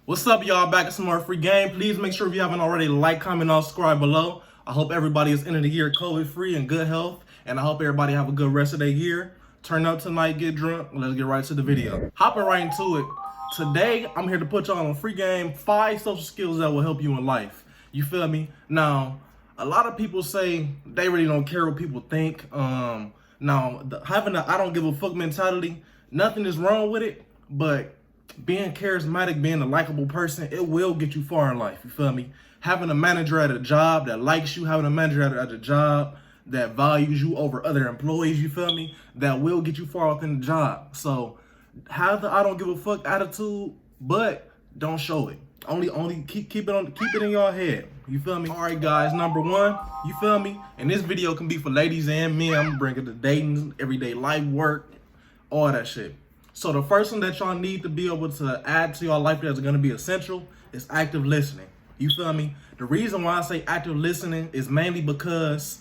What's up, y'all? Back at some more free game. Please make sure if you haven't already, like, comment, and subscribe below. I hope everybody is ending the year COVID-free and good health, and I hope everybody have a good rest of their year. Turn up tonight, get drunk. Let's get right to the video. Hopping right into it. Today, I'm here to put y'all on free game 5 social skills that will help you in life. You feel me? Now, a lot of people say they really don't care what people think. Having the I don't give a fuck mentality, nothing is wrong with it, but being charismatic, being a likable person, it will get you far in life. You feel me? Having a manager at a job that likes you, having a manager at a job that values you over other employees, you feel me? That will get you far within the job. So have the I don't give a fuck attitude, but don't show it. Only keep it in your head. You feel me? All right, guys. Number 1, you feel me? And this video can be for ladies and men. I'm gonna bring it to dating, everyday life, work, all that shit. So the first one that y'all need to be able to add to your life that's gonna be essential is active listening. You feel me? The reason why I say active listening is mainly because,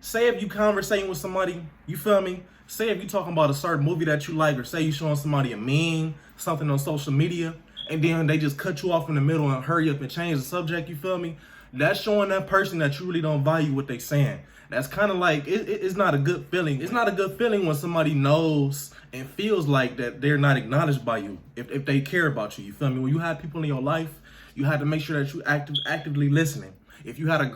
say if you conversating with somebody, you feel me? Say if you talking about a certain movie that you like, or say you showing somebody a meme, something on social media, and then they just cut you off in the middle and hurry up and change the subject, you feel me? That's showing that person that you really don't value what they saying. That's kind of like, it's not a good feeling. It's not a good feeling when somebody knows and feels like that they're not acknowledged by you, if they care about you. You feel me? When you have people in your life, you have to make sure that you actively listening. If you have a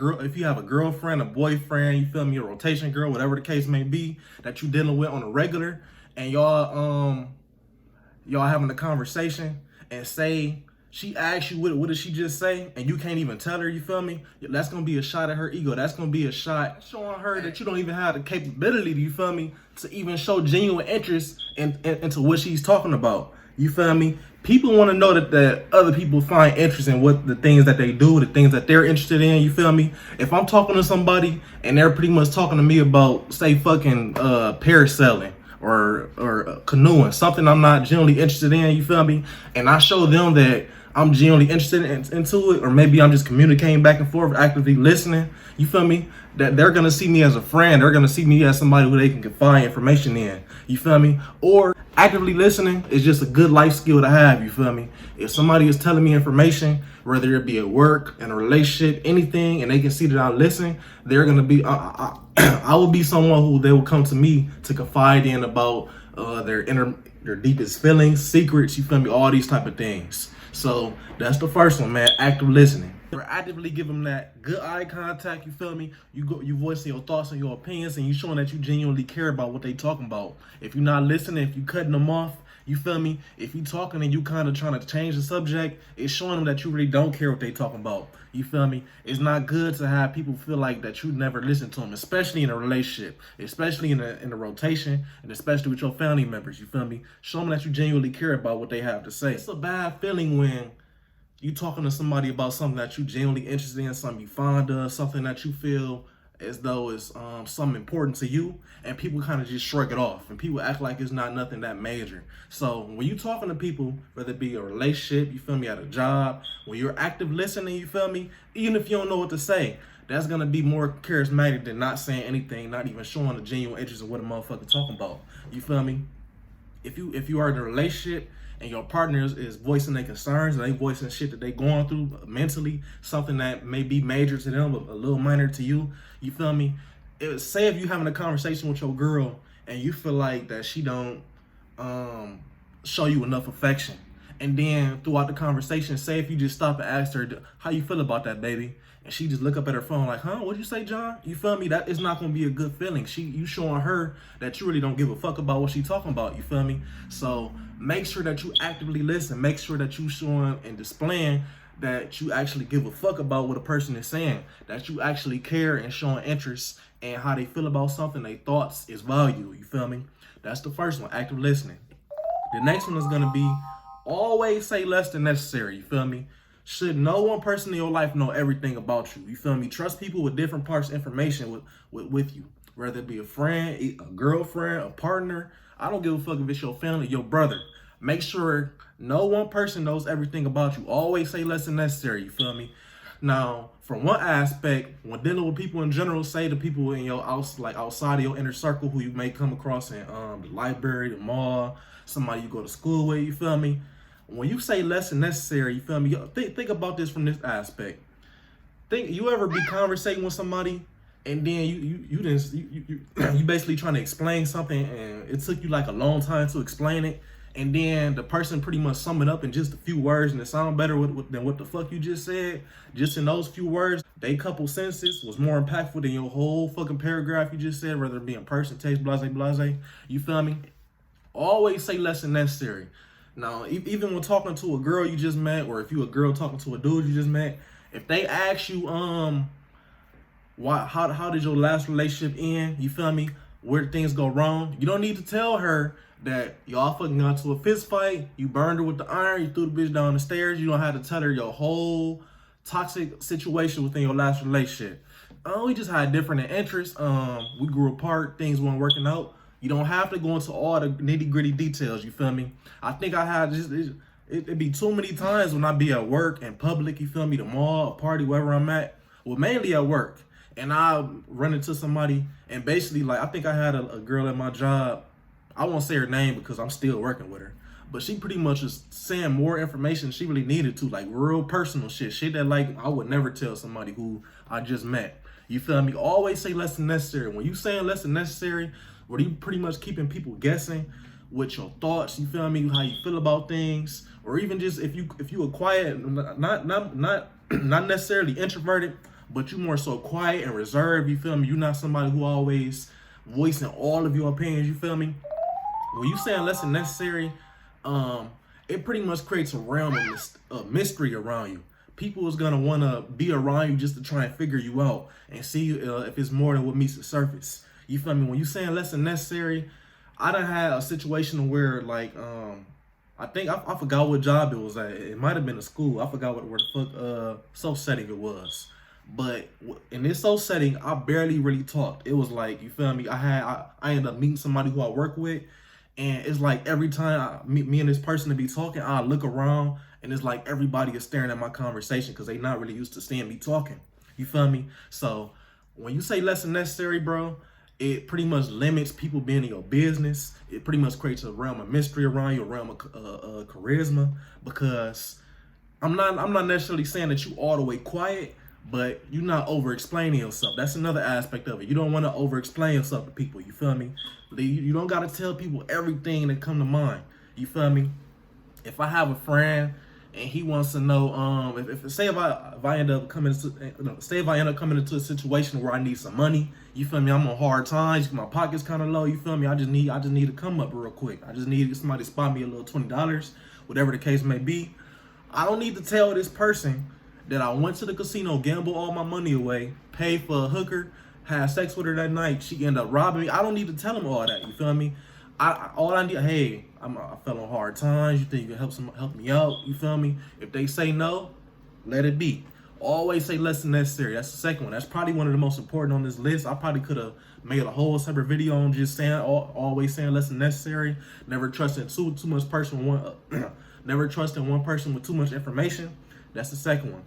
girlfriend, a boyfriend, you feel me, a rotation girl, whatever the case may be, that you dealing with on a regular, and y'all having a conversation, and say she asks you what did she just say, and you can't even tell her, you feel me? That's gonna be a shot at her ego. That's gonna be a shot showing her that you don't even have the capability, you feel me, to even show genuine interest into what she's talking about. You feel me? People want to know that other people find interest in what the things that they do, the things that they're interested in. You feel me? If I'm talking to somebody and they're pretty much talking to me about, say, fucking parasailing or canoeing, something I'm not genuinely interested in, you feel me? And I show them that I'm genuinely interested into it, or maybe I'm just communicating back and forth, actively listening, you feel me? That they're gonna see me as a friend, they're gonna see me as somebody who they can confide information in, you feel me? Or actively listening is just a good life skill to have, you feel me? If somebody is telling me information, whether it be at work, in a relationship, anything, and they can see that I listen, they're gonna be, I will be someone who they will come to me to confide in about their deepest feelings, secrets, you feel me? All these type of things. So that's the first one, man. Active listening. Or actively give them that good eye contact, you feel me? You voicing your thoughts and your opinions, and you showing that you genuinely care about what they talking about. If you're not listening, if you cutting them off, you feel me? If you talking and you kind of trying to change the subject, it's showing them that you really don't care what they talking about. You feel me? It's not good to have people feel like that you never listen to them, especially in a relationship, especially in a rotation, and especially with your family members. You feel me? Show them that you genuinely care about what they have to say. It's a bad feeling when you talking to somebody about something that you genuinely interested in, something you fond of, something that you feel as though it's something important to you, and people kind of just shrug it off, and people act like it's not nothing that major. So when you talking to people, whether it be a relationship, you feel me, at a job, when you're active listening, you feel me, even if you don't know what to say, that's gonna be more charismatic than not saying anything, not even showing a genuine interest in what a motherfucker talking about. You feel me? If you are in a relationship and your partner is voicing their concerns, and they voicing shit that they going through mentally, something that may be major to them, but a little minor to you, you feel me? Say if you having a conversation with your girl and you feel like that she don't show you enough affection, and then throughout the conversation, say if you just stop and ask her, how you feel about that, baby? And she just look up at her phone like, huh, what'd you say, John? You feel me? That is not gonna be a good feeling. You showing her that you really don't give a fuck about what she talking about, you feel me? So make sure that you actively listen. Make sure that you showing and displaying that you actually give a fuck about what a person is saying, that you actually care and showing interest and how they feel about something, their thoughts is value, you feel me? That's the first one, active listening. The next one is gonna be always say less than necessary, you feel me? Should no one person in your life know everything about you, you feel me? Trust people with different parts of information with you, whether it be a friend, a girlfriend, a partner. I don't give a fuck if it's your family, your brother. Make sure no one person knows everything about you. Always say less than necessary, you feel me? Now, from one aspect, when dealing with people in general, say the people in your outside of your inner circle who you may come across in the library, the mall, somebody you go to school with, you feel me? when you say less than necessary, you feel me? Think about this from this aspect. Think you ever be conversating with somebody and then you basically trying to explain something and it took you like a long time to explain it, and then the person pretty much sum it up in just a few words and it sound better than what the fuck you just said. Just in those few words, they couple sentences was more impactful than your whole fucking paragraph you just said, whether it be in person, text, blase. You feel me? Always say less than necessary. Now, even when talking to a girl you just met, or if you a girl talking to a dude you just met, if they ask you, how did your last relationship end? You feel me? Where did things go wrong? You don't need to tell her that y'all fucking got into a fist fight, you burned her with the iron, you threw the bitch down the stairs. You don't have to tell her your whole toxic situation within your last relationship. We just had different interests. We grew apart, things weren't working out. You don't have to go into all the nitty gritty details, you feel me? I think I had just, it'd be too many times when I be at work in public, you feel me, the mall, a party, wherever I'm at, well, mainly at work. And I run into somebody and basically, like, I think I had a girl at my job. I won't say her name because I'm still working with her, but she pretty much was saying more information she really needed to, like real personal shit that like I would never tell somebody who I just met. You feel me? Always say less than necessary. When you saying less than necessary, where you pretty much keeping people guessing with your thoughts, you feel me, how you feel about things, or even just if you are quiet, not necessarily introverted, but you more so quiet and reserved, you feel me? You're not somebody who always voicing all of your opinions, you feel me? When you saying less than necessary, it pretty much creates a realm of mystery around you. People is gonna wanna be around you just to try and figure you out and see if it's more than what meets the surface. You feel me? When you saying less than necessary, I done had a situation where like I think I forgot what job it was at. It might have been a school. I forgot where the fuck social setting it was. But in this social setting, I barely really talked. It was like, you feel me? I ended up meeting somebody who I work with, and it's like every time me and this person to be talking, I look around and it's like everybody is staring at my conversation because they not really used to seeing me talking. You feel me? So when you say less than necessary, bro, it pretty much limits people being in your business. It pretty much creates a realm of mystery around you, a realm of charisma, because I'm not necessarily saying that you all the way quiet, but you're not over-explaining yourself. That's another aspect of it. You don't want to over-explain yourself to people, you feel me? You don't got to tell people everything that come to mind, you feel me? If I have a friend and he wants to know, if I end up coming into a situation where I need some money, you feel me? I'm on hard times, my pocket's kind of low, you feel me? I just need to come up real quick. I just need somebody to spot me a little $20, whatever the case may be. I don't need to tell this person that I went to the casino, gambled all my money away, paid for a hooker, had sex with her that night, she ended up robbing me. I don't need to tell them all that, you feel me? All I need, hey, I fell on hard times, you think you can help me out, you feel me? If they say no, let it be. Always say less than necessary. That's the second one. That's probably one of the most important on this list. I probably could have made a whole separate video on just saying, always saying less than necessary. Never trusting too much person never trusting one person with too much information. That's the second one.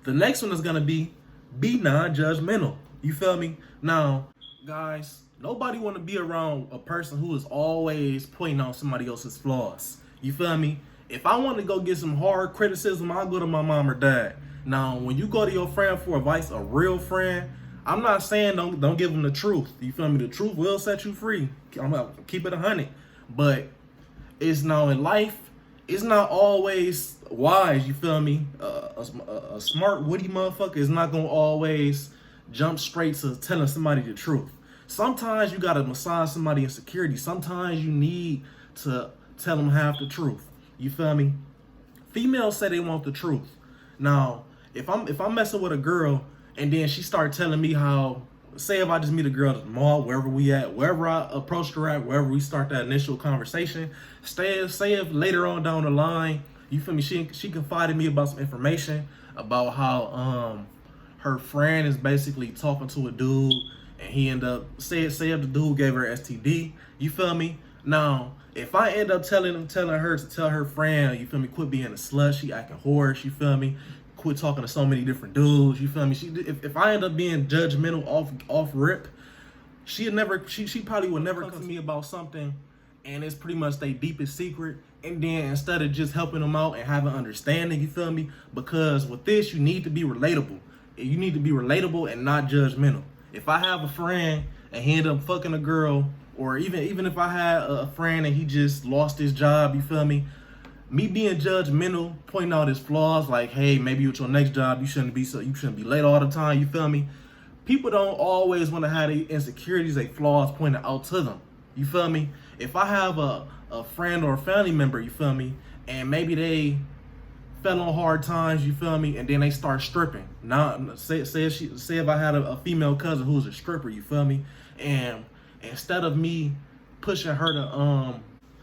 The next one is gonna be non-judgmental. You feel me? Now, guys, nobody want to be around a person who is always pointing out somebody else's flaws. You feel me? If I want to go get some hard criticism, I'll go to my mom or dad. Now, when you go to your friend for advice, a real friend, I'm not saying don't give them the truth. You feel me? The truth will set you free. I'm gonna keep it 100. But it's now in life, it's not always wise, you feel me? A smart, witty motherfucker is not gonna always jump straight to telling somebody the truth. Sometimes you gotta massage somebody's insecurity. Sometimes you need to tell them half the truth. You feel me? Females say they want the truth. Now, if I'm messing with a girl and then she start telling me how, say if I just meet a girl at the mall, wherever we at, wherever I approached her at, wherever we start that initial conversation, say if later on down the line, you feel me, she confided me about some information about how her friend is basically talking to a dude and he ended up, say if the dude gave her STD, you feel me? Now, if I end up telling her to tell her friend, you feel me, quit being a slut, she acting whorish, you feel me, quit talking to so many different dudes, you feel me, if I end up being judgmental off rip, she probably would never come to me about something and it's pretty much their deepest secret. And then instead of just helping them out and having understanding, you feel me? Because with this, you need to be relatable. You need to be relatable and not judgmental. If I have a friend and he ended up fucking a girl, or even if I had a friend and he just lost his job, you feel me? Me being judgmental, pointing out his flaws, like, hey, maybe with your next job, you shouldn't be late all the time, you feel me? People don't always want to have their insecurities, their flaws pointed out to them. You feel me? If I have a friend or a family member, you feel me, and maybe they fell on hard times, you feel me, and then they start stripping. Now, say if I had a female cousin who's a stripper, you feel me, and instead of me pushing her to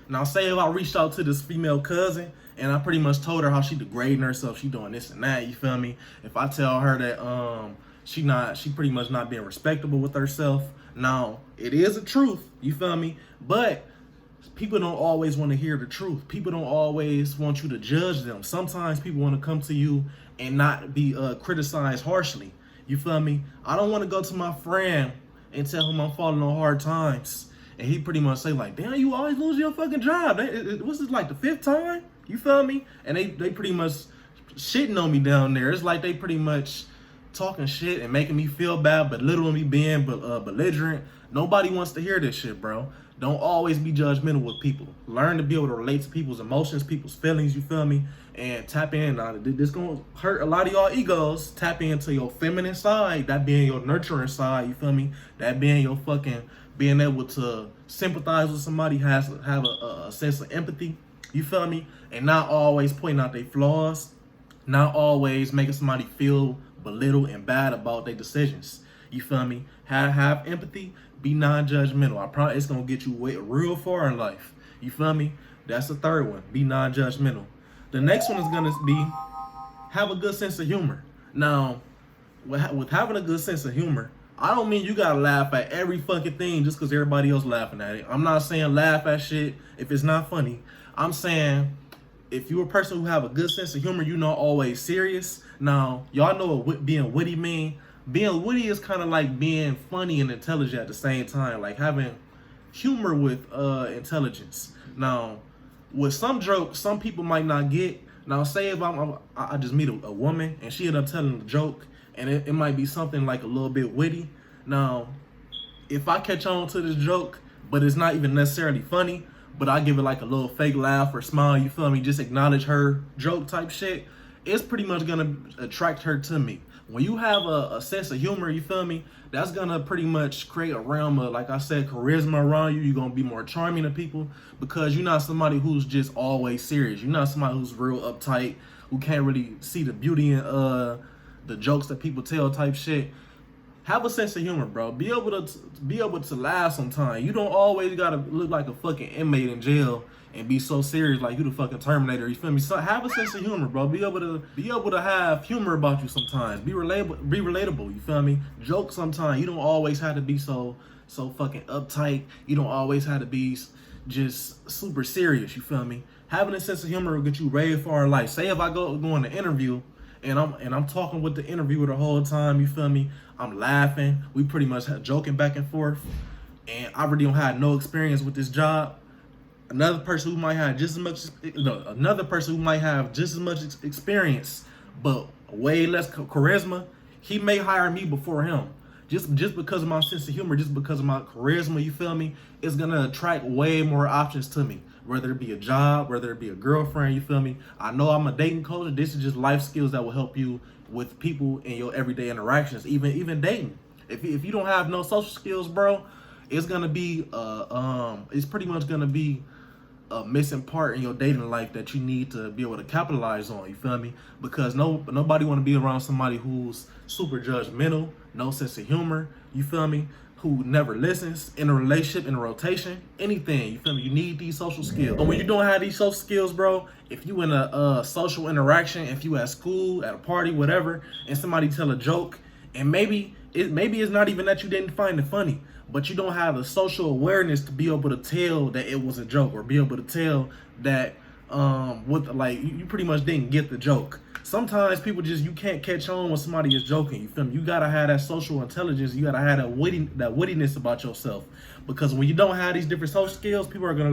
now say if I reached out to this female cousin and I pretty much told her how she degrading herself, she doing this and that, you feel me? If I tell her that she pretty much not being respectable with herself. Now, it is a truth, you feel me? But people don't always want to hear the truth. People don't always want you to judge them. Sometimes people want to come to you and not be criticized harshly. You feel me? I don't want to go to my friend and tell him I'm falling on hard times, and he pretty much say like, damn, you always lose your fucking job. What's this, like the 5th time? You feel me? And they pretty much shitting on me down there. It's like they pretty much talking shit and making me feel bad, belittling me, being belligerent. Nobody wants to hear this shit, bro. Don't always be judgmental with people. Learn to be able to relate to people's emotions, people's feelings, you feel me? And tap in. This gonna hurt a lot of y'all egos. Tap into your feminine side, that being your nurturing side, you feel me? That being your fucking, being able to sympathize with somebody, have a sense of empathy, you feel me? And not always pointing out their flaws, not always making somebody feel belittled and bad about their decisions. You feel me? Have empathy, be non-judgmental. I promise it's gonna get you real far in life. You feel me? That's the third one. Be non-judgmental. The next one is gonna be have a good sense of humor. Now, with having a good sense of humor, I don't mean you gotta laugh at every fucking thing just because everybody else laughing at it. I'm not saying laugh at shit if it's not funny. I'm saying if you're a person who have a good sense of humor, you're not always serious. Now, y'all know what being witty mean. Being witty is kind of like being funny and intelligent at the same time, like having humor with intelligence. Now, with some jokes, some people might not get. Now, say if I just meet a woman and she end up telling a joke, and it might be something like a little bit witty. Now, if I catch on to this joke, but it's not even necessarily funny, but I give it like a little fake laugh or smile, you feel me? Just acknowledge her joke type shit, it's pretty much gonna attract her to me. When you have a sense of humor, you feel me? That's gonna pretty much create a realm of, like I said, charisma around you. You're gonna be more charming to people because you're not somebody who's just always serious. You're not somebody who's real uptight, who can't really see the beauty in the jokes that people tell type shit. Have a sense of humor, bro. Be able to laugh sometimes. You don't always gotta look like a fucking inmate in jail and be so serious like you the fucking Terminator. You feel me? So have a sense of humor, bro. Be able to have humor about you sometimes. Be relatable. You feel me? Joke sometimes. You don't always have to be so fucking uptight. You don't always have to be just super serious. You feel me? Having a sense of humor will get you way far in life. Say if I go on an interview and I'm talking with the interviewer the whole time, you feel me? I'm laughing. We pretty much joking back and forth, and I really don't have no experience with this job. Another person who might have just as much experience, but way less charisma, he may hire me before him. Just because of my sense of humor, just because of my charisma, you feel me? It's gonna attract way more options to me. Whether it be a job, whether it be a girlfriend, you feel me? I know I'm a dating coach. This is just life skills that will help you with people in your everyday interactions, even dating. If you don't have no social skills, bro, it's gonna be it's pretty much gonna be a missing part in your dating life that you need to be able to capitalize on. You feel me? Because nobody want to be around somebody who's super judgmental, no sense of humor. You feel me? Who never listens in a relationship, in a rotation, anything. You feel me? You need these social skills. But when you don't have these social skills, bro, if you in a social interaction, if you at school, at a party, whatever, and somebody tell a joke, and maybe it's not even that you didn't find it funny, but you don't have the social awareness to be able to tell that it was a joke, or be able to tell that you pretty much didn't get the joke. Sometimes people you can't catch on when somebody is joking. You feel me? You gotta have that social intelligence. You gotta have that wittiness about yourself. Because when you don't have these different social skills, people are gonna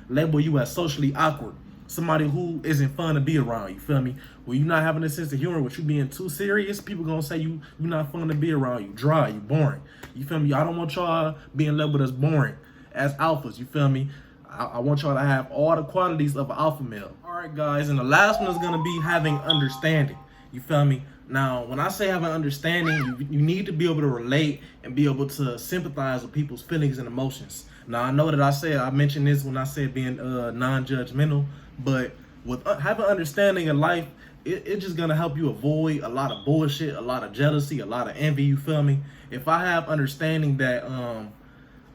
label you as socially awkward. Somebody who isn't fun to be around, you feel me? When you're not having a sense of humor, with you being too serious, people gonna say you're not fun to be around, you dry, you boring. You feel me? I don't want y'all being labeled as boring, as alphas, you feel me? I want y'all to have all the qualities of an alpha male. All right, guys, and the last one is gonna be having understanding, you feel me? Now, when I say having understanding, you need to be able to relate and be able to sympathize with people's feelings and emotions. Now, I know that I mentioned this when I said being non-judgmental, but with having understanding in life, it's just gonna help you avoid a lot of bullshit, a lot of jealousy, a lot of envy, you feel me? If I have understanding that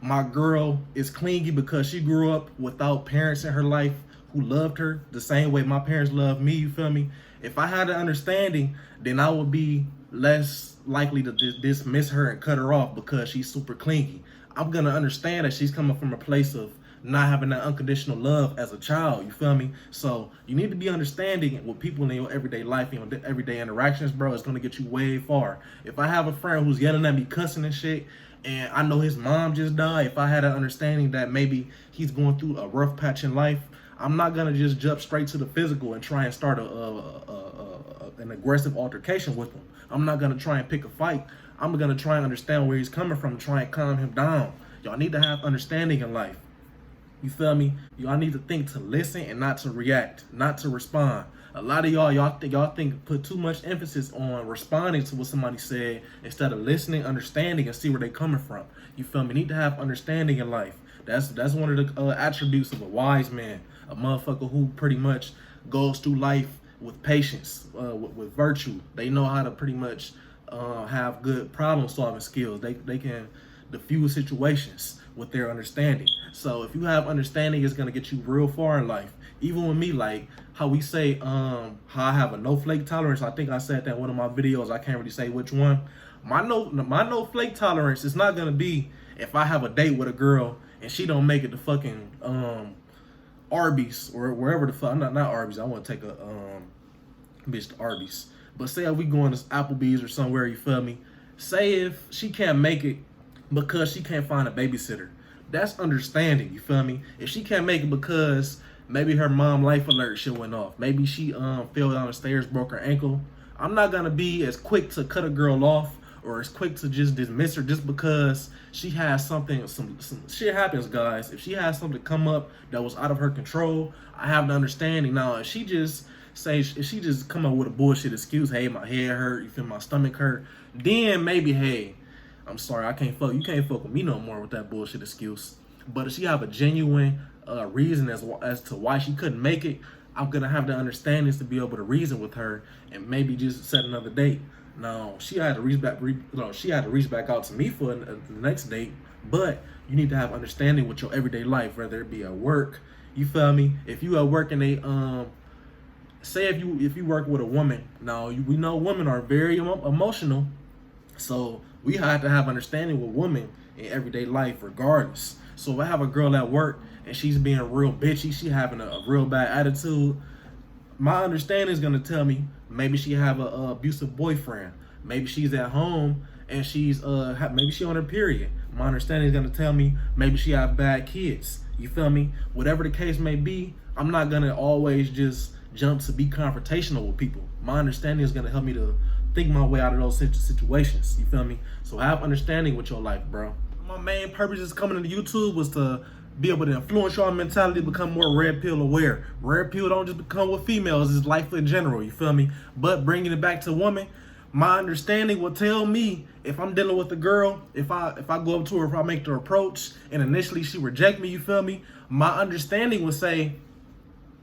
my girl is clingy because she grew up without parents in her life who loved her the same way my parents loved me, you feel me? If I had an understanding, then I would be less likely to dismiss her and cut her off because she's super clingy. I'm gonna understand that she's coming from a place of not having that unconditional love as a child, you feel me? So you need to be understanding with people in your everyday life, you know, everyday interactions, bro. It's gonna get you way far. If I have a friend who's yelling at me, cussing and shit, and I know his mom just died, if I had an understanding that maybe he's going through a rough patch in life, I'm not gonna just jump straight to the physical and try and start an aggressive altercation with him. I'm not gonna try and pick a fight. I'm gonna try and understand where he's coming from, try and calm him down. Y'all need to have understanding in life. You feel me? Y'all need to think to listen and not to react, not to respond. A lot of y'all think put too much emphasis on responding to what somebody said instead of listening, understanding, and see where they coming from. You feel me? You need to have understanding in life. That's one of the attributes of a wise man, a motherfucker who pretty much goes through life with patience, with virtue. They know how to pretty much have good problem solving skills. They can diffuse situations with their understanding. So if you have understanding, it's gonna get you real far in life. Even with me, like how we say, how I have a no flake tolerance. I think I said that in one of my videos. I can't really say which one. My no flake tolerance is not gonna be if I have a date with a girl and she don't make it to fucking Arby's or wherever the fuck. Not Arby's. I want to take a bitch to Arby's. But say if we going to Applebee's or somewhere, you feel me? Say if she can't make it because she can't find a babysitter. That's understanding, you feel me? If she can't make it because maybe her mom life alert shit went off. Maybe she fell down the stairs, broke her ankle. I'm not gonna be as quick to cut a girl off or as quick to just dismiss her just because she has something, some shit happens, guys. If she has something come up that was out of her control, I have the understanding. Now, if she just come up with a bullshit excuse, hey, my head hurt, you feel my stomach hurt, then maybe, hey, I'm sorry, you can't fuck with me no more with that bullshit excuse. But if she have a genuine reason as to why she couldn't make it, I'm gonna have the understanding to be able to reason with her and maybe just set another date. Now, she had to reach back out to me for the next date, but you need to have understanding with your everyday life, whether it be at work, you feel me? If you at work and they say if you work with a woman, now we know women are very emotional, so we have to have understanding with women in everyday life regardless. So if I have a girl at work and she's being real bitchy, she having a real bad attitude, my understanding is gonna tell me maybe she have a abusive boyfriend, maybe she's at home and she's maybe she on her period. My understanding is gonna tell me maybe she have bad kids. You feel me? Whatever the case may be, I'm not gonna always just jump to be confrontational with people. My understanding is gonna help me to think my way out of those situations. You feel me? So have understanding with your life, bro. My main purpose is coming into YouTube was to be able to influence your mentality to become more red pill aware. Red pill don't just become with females, it's life in general, you feel me? But bringing it back to women, my understanding will tell me if I'm dealing with a girl, if I go up to her, if I make the approach and initially she reject me, you feel me? My understanding would say,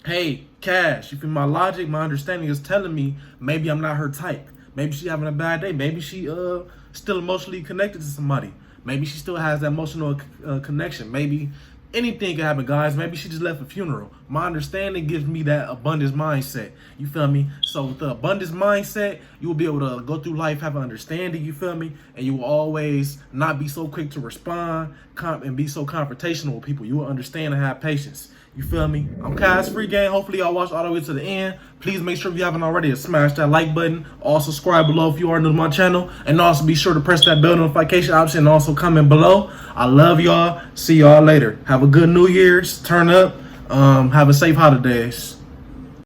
hey, Cash, you feel my logic? My understanding is telling me maybe I'm not her type. Maybe she having a bad day. Maybe she still emotionally connected to somebody. Maybe she still has that emotional connection. Maybe anything can happen, guys. Maybe she just left a funeral. My understanding gives me that abundance mindset. You feel me? So with the abundance mindset, you will be able to go through life, have an understanding, you feel me? And you will always not be so quick to respond and be so confrontational with people. You will understand and have patience. You feel me? I'm Kaz Free Game. Hopefully y'all watched all the way to the end. Please make sure if you haven't already to smash that like button. Also subscribe below if you are new to my channel. And also be sure to press that bell notification option and also comment below. I love y'all. See y'all later. Have a good New Year's. Turn up. Have a safe holidays.